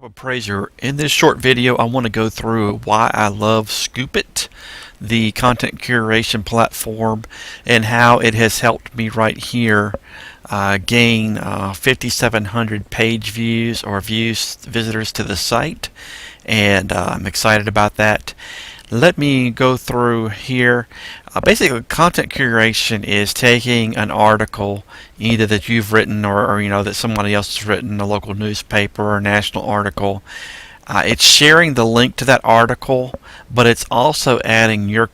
Appraiser. In this short video, I want to go through why I love Scoop.it, the content curation platform, and how it has helped me right here gain 5,700 page views or visitors to the site, and I'm excited about that. Let me go through here. Basically, content curation is taking an article either that you've written or that somebody else has written, a local newspaper or a national article. It's sharing the link to that article, but it's also adding your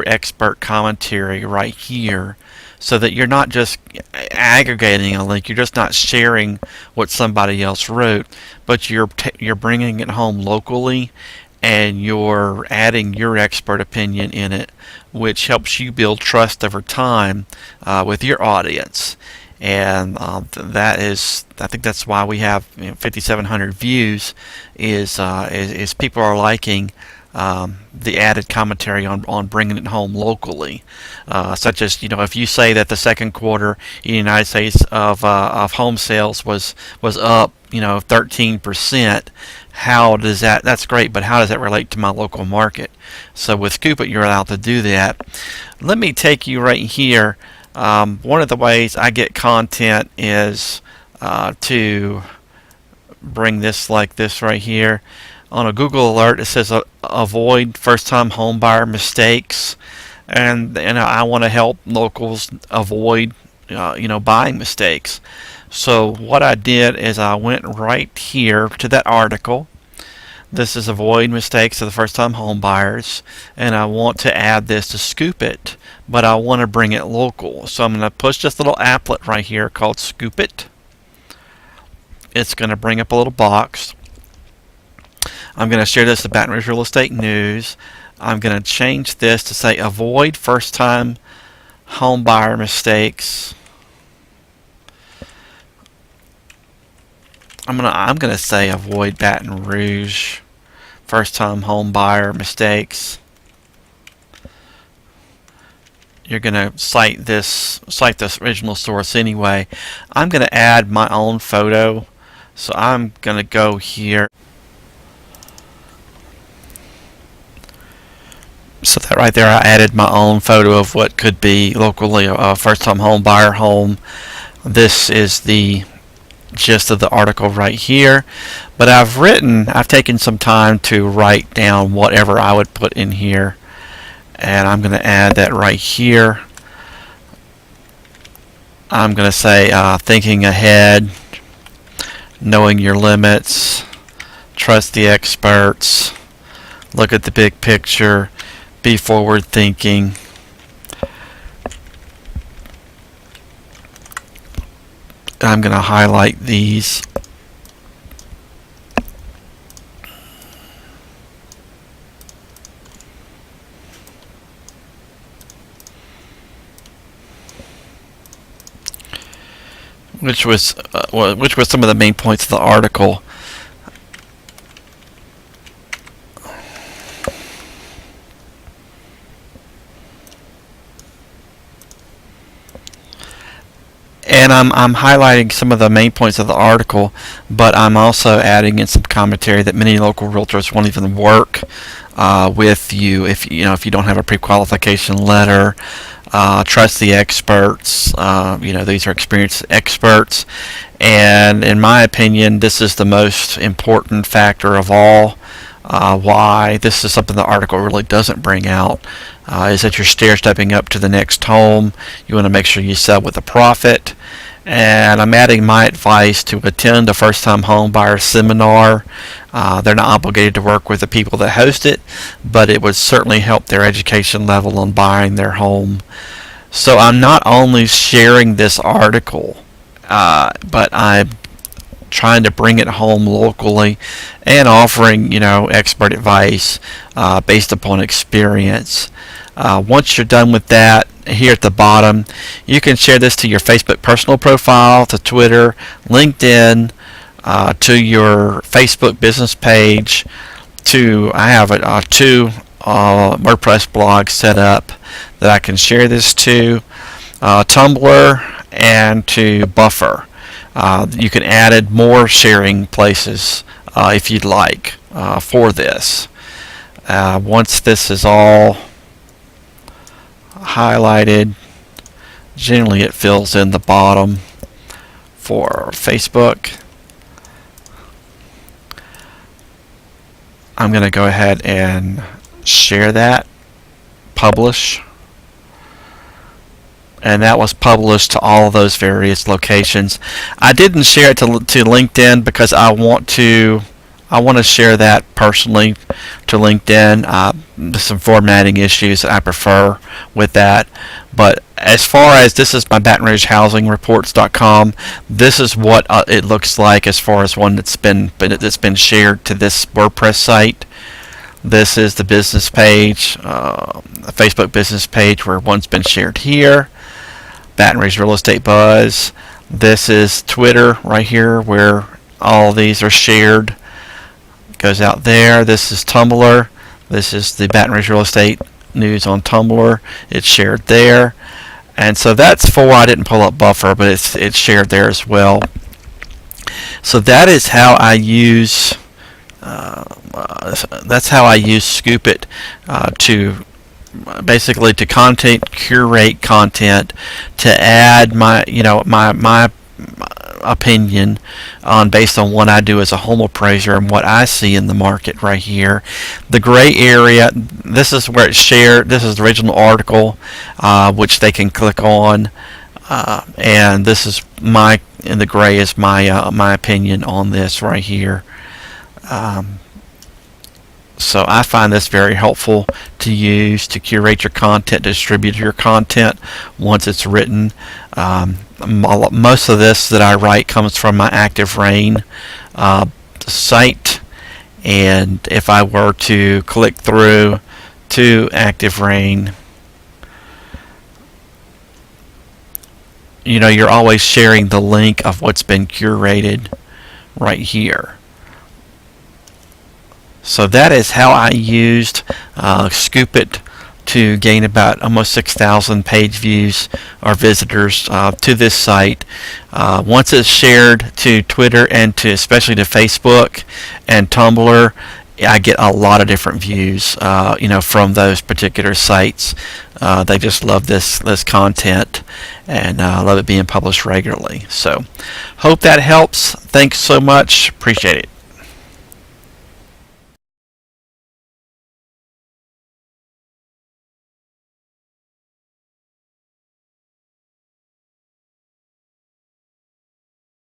expert commentary right here, so that you're not just aggregating a link, you're just not sharing what somebody else wrote, but you're bringing it home locally, and you're adding your expert opinion in it, which helps you build trust over time with your audience. And I think that's why we have 5,700 views. Is people are liking the added commentary on bringing it home locally, such as if you say that the second quarter in the United States of home sales was up 13%. How does that's great, but how does that relate to my local market? So with Scoop.it, you're allowed to do that. Let me take you right here. One of the ways I get content is to bring this like this right here. On a Google alert, it says avoid first-time home buyer mistakes, and I want to help locals avoid buying mistakes. So what I did is I went right here to that article. This is avoid mistakes of the first-time home buyers, and I want to add this to Scoop.it, but I want to bring it local. So I'm going to push this little applet right here called Scoop.it. It's going to bring up a little box. I'm going to share this to Baton Rouge Real Estate News. I'm going to change this to say avoid first-time home buyer mistakes. I'm gonna say avoid Baton Rouge first-time home buyer mistakes. You're gonna cite this original source anyway. I'm gonna add my own photo, so I'm gonna go here. So that right there, I added my own photo of what could be locally a first-time home buyer home. This is the gist of the article right here, but I've taken some time to write down whatever I would put in here, and I'm going to add that right here. I'm going to say thinking ahead, knowing your limits, trust the experts, look at the big picture, be forward thinking. I'm going to highlight these. Which was some of the main points of the article. And I'm highlighting some of the main points of the article, but I'm also adding in some commentary that many local realtors won't even work with you if you don't have a pre-qualification letter. Trust the experts. These are experienced experts, and in my opinion, this is the most important factor of all. Why this is something the article really doesn't bring out is that you're stair-stepping up to the next home. You want to make sure you sell with a profit. And I'm adding my advice to attend a first-time home buyer seminar. They're not obligated to work with the people that host it, but it would certainly help their education level on buying their home. So I'm not only sharing this article, but I'm trying to bring it home locally and offering expert advice based upon experience. Once you're done with that, here at the bottom, you can share this to your Facebook personal profile, to Twitter, LinkedIn, to your Facebook business page. I have two WordPress blogs set up that I can share this to, Tumblr, and to Buffer. You can add more sharing places if you'd like for this. Once this is all highlighted, generally it fills in the bottom for Facebook. I'm going to go ahead and share that, publish, and that was published to all of those various locations. I didn't share it to LinkedIn because I want to share that personally to LinkedIn. There's some formatting issues that I prefer with that. But as far as this is my Baton Rouge Housing Reports.com, this is what it looks like as far as one that's been shared to this WordPress site. This is the business page, a Facebook business page where one's been shared here. Baton Rouge Real Estate Buzz. This is Twitter right here where all these are shared. Goes out there. This is Tumblr. This is the Baton Rouge Real Estate News on Tumblr. It's shared there. And so that's for, I didn't pull up Buffer, but it's shared there as well. So that is how I use Scoop.it to basically to curate content, to add my opinion based on what I do as a home appraiser and what I see in the market right here. The gray area, this is where it's shared. This is the original article, which they can click on, and this is in the gray is my opinion on this right here. So I find this very helpful to use to curate your content, distribute your content once it's written. Most of this that I write comes from my Active Rain site, and if I were to click through to Active Rain, you're always sharing the link of what's been curated right here. So that is how I used Scoop.it to gain about almost 6,000 page views or visitors to this site. Once it's shared to Twitter and especially to Facebook and Tumblr, I get a lot of different views, from those particular sites. They just love this content and love it being published regularly. So, hope that helps. Thanks so much. Appreciate it.